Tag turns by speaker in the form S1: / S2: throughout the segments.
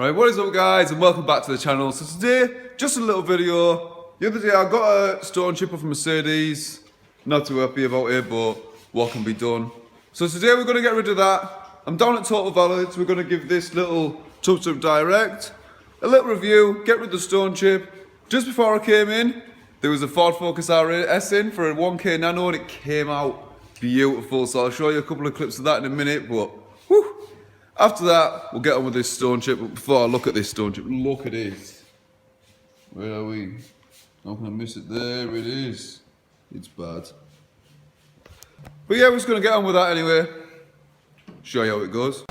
S1: Right, what is up guys, and welcome back to the channel. So today, just a little video. The other day I got a stone chip off a Mercedes. Not too happy about it, but what can be done? So today we're going to get rid of that. I'm down at Total Valid, so we're going to give this little TouchUpDirect a little review, get rid of the stone chip. Just before I came in, there was a Ford Focus RS in for a 1K Nano and it came out beautiful. So I'll show you a couple of clips of that in a minute, but whew. After that, we'll get on with this stone chip. But before I look at this stone chip, look at it. Where are we? How can I miss it? There it is. It's bad. But yeah, we're just going to get on with that anyway. Show you how it goes.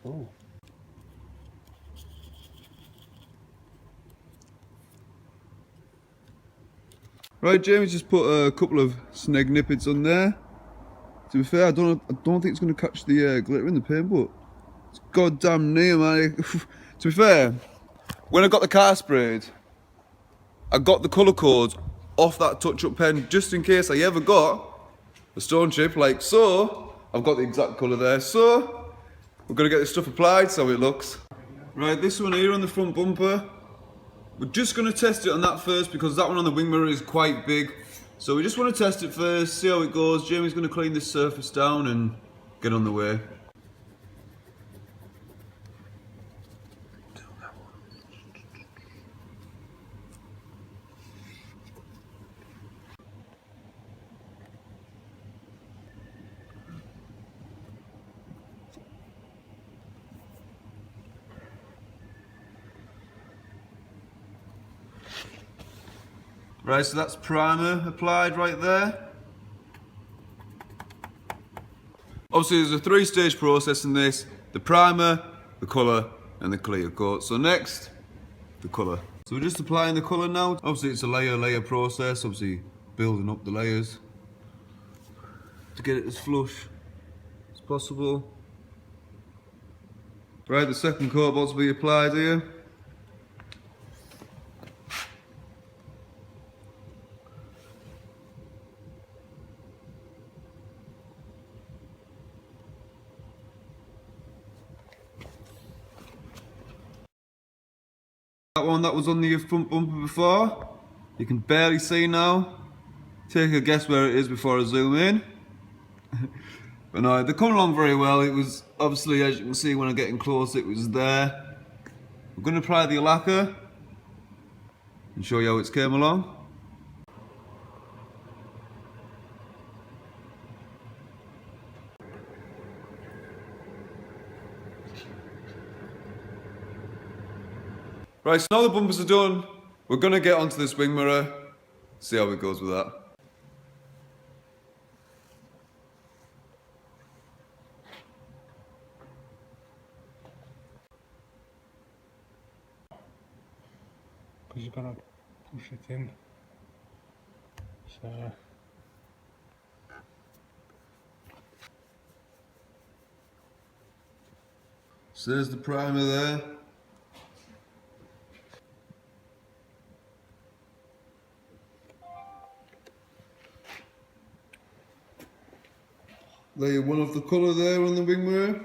S1: Oh. Right, Jamie's just put a couple of sneg nippets on there. To be fair, I don't think it's going to catch the glitter in the paint, but it's goddamn near, man. To be fair, when I got the car sprayed, I got the colour codes off that touch-up pen just in case I ever got a stone chip like so. I've got the exact colour there, so we're going to get this stuff applied, so it looks. Right, this one here on the front bumper, we're just going to test it on that first because that one on the wing mirror is quite big. So we just want to test it first, see how it goes. Jamie's going to clean this surface down and get on the way. Right, so that's primer applied right there. Obviously there's a three-stage process in this. The primer, the colour and the clear coat. So next, the colour. So we're just applying the colour now. Obviously it's a layer process, obviously building up the layers to get it as flush as possible. Right, the second coat about to be applied here. That one that was on the front bumper before, you can barely see now. Take a guess where it is before I zoom in. But no, they're coming along very well. It was obviously, as you can see when I'm getting close, it was there. I'm going to apply the lacquer and show you how it's came along. Right, so now the bumpers are done, we're going to get onto this wing mirror, see how it goes with that.
S2: Because you've got to push it in. So
S1: there's the primer there. Layer one of the colour there on the wing mirror.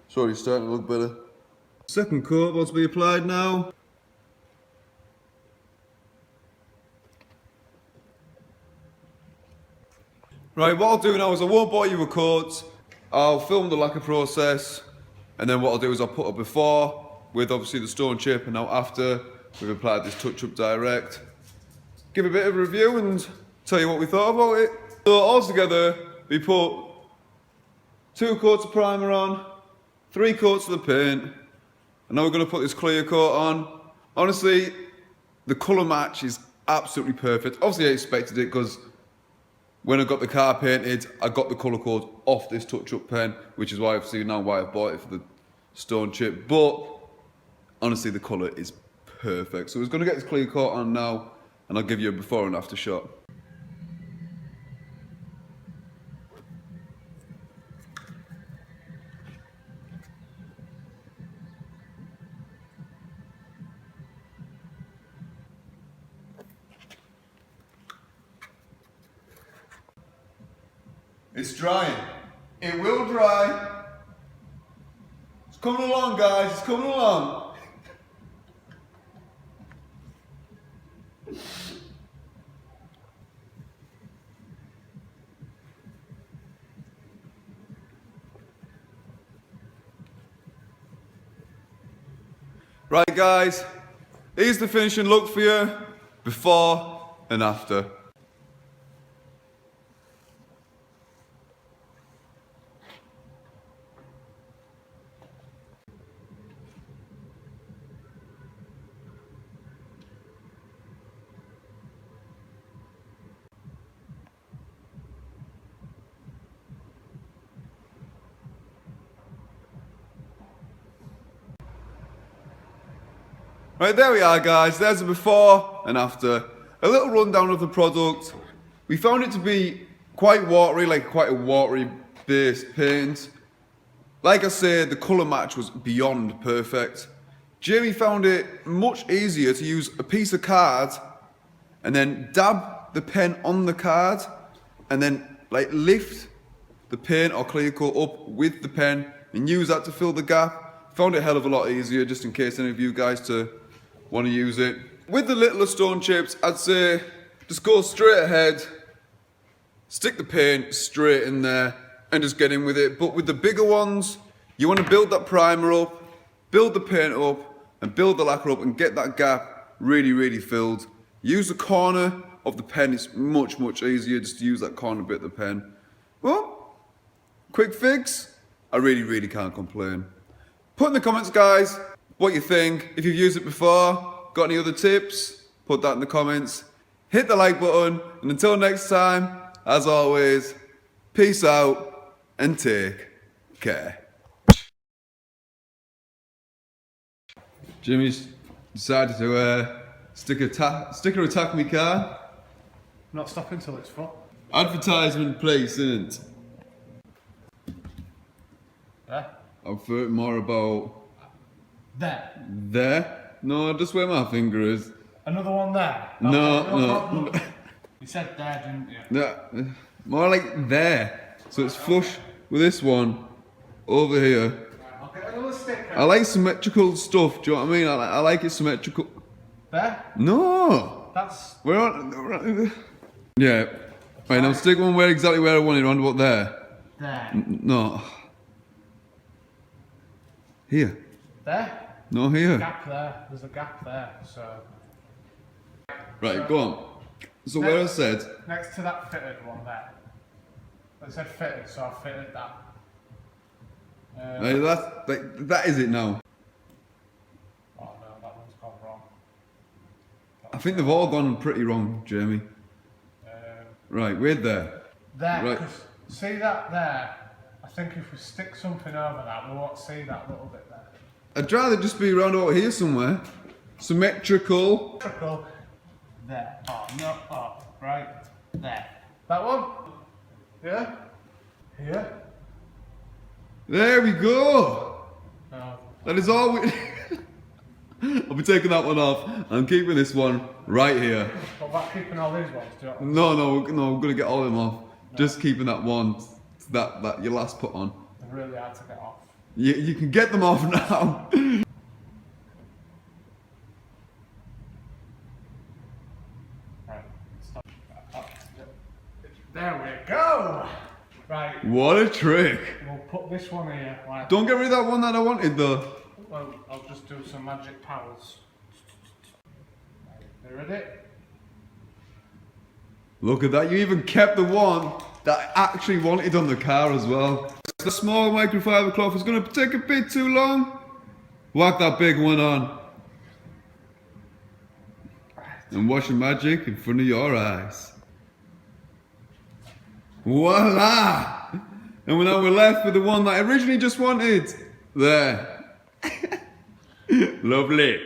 S1: It's already starting to look better. Second coat about to be applied now. Right, what I'll do now is I won't bore you with coats. I'll film the lacquer process, and then what I'll do is I'll put up before with obviously the stone chip, and now after we've applied this TouchUpDirect. Give a bit of a review and tell you what we thought about it. So altogether, we put 2 coats of primer on, 3 coats of the paint, and now we're going to put this clear coat on. Honestly, the colour match is absolutely perfect. Obviously I expected it because when I got the car painted, I got the colour code off this touch-up pen, which is why I've seen now why I've bought it for the stone chip. But honestly, the colour is perfect. So we're going to get this clear coat on now, and I'll give you a before and after shot. It's drying. It will dry. It's coming along, guys. It's coming along. Right, guys. Here's the finishing look for you before and after. Right, there we are, guys. There's the before and after. A little rundown of the product. We found it to be quite watery, like quite a watery based paint. Like I said, the colour match was beyond perfect. Jamie found it much easier to use a piece of card and then dab the pen on the card and then like lift the paint or clear coat up with the pen and use that to fill the gap. Found it a hell of a lot easier, just in case any of you guys to want to use it. With the littler stone chips, I'd say just go straight ahead, stick the paint straight in there and just get in with it. But with the bigger ones, you want to build that primer up, build the paint up and build the lacquer up and get that gap really filled. Use the corner of the pen. It's much easier just to use that corner bit of the pen. Well, quick fix, I really can't complain. Put in the comments, guys, what you think. If you've used it before, got any other tips, put that in the comments. Hit the like button, and until next time, as always, peace out and take care. Jimmy's decided to sticker attack me car.
S2: Not stopping till it's full.
S1: Advertisement place, isn't it?
S2: There?
S1: I've thought more about
S2: There.
S1: there. No, just where my finger is.
S2: Another one there?
S1: No.
S2: You said there, didn't you?
S1: No, more like there. So it's flush with this one over here.
S2: Right, I'll get another sticker.
S1: I like symmetrical stuff. Do you know what I mean? I like it symmetrical.
S2: There?
S1: No.
S2: That's...
S1: We're on. Yeah. Right, now stick one exactly where I want it. Round about there.
S2: There.
S1: No. Here.
S2: There?
S1: No, here.
S2: Gap there. There's a gap there, so...
S1: Right, go on. So where I said...
S2: Next to that fitted one there. It said fitted, so I fitted that.
S1: Right, that is it now.
S2: Oh no, that one's gone wrong.
S1: I think they've all gone pretty wrong, Jamie. Right, we're there.
S2: There,
S1: Right.
S2: because see that there? I think if we stick something over that, we won't see that little bit there.
S1: I'd rather just be around over here somewhere. Symmetrical.
S2: Circle. There. Oh, no. Oh, right. There. That one? Yeah? Here?
S1: There we go.
S2: No.
S1: That is all we... I'll be taking that one off. I'm keeping this one right here.
S2: What about keeping all these ones? Do you know?
S1: No, we're gonna get all of them off. No. Just keeping that one, that your last put on.
S2: They're really hard to get off.
S1: You can get them off now.
S2: Right. Stop. There we go. Right.
S1: What a trick.
S2: We'll put this one here. Like,
S1: Don't get rid of that one that I wanted though.
S2: well, I'll just do some magic powers. You ready?
S1: Look at that, you even kept the one that I actually wanted on the car as well. The small microfiber cloth is going to take a bit too long. Whack that big one on. And watch the magic in front of your eyes. Voila! And now we're left with the one that I originally just wanted. There. Lovely.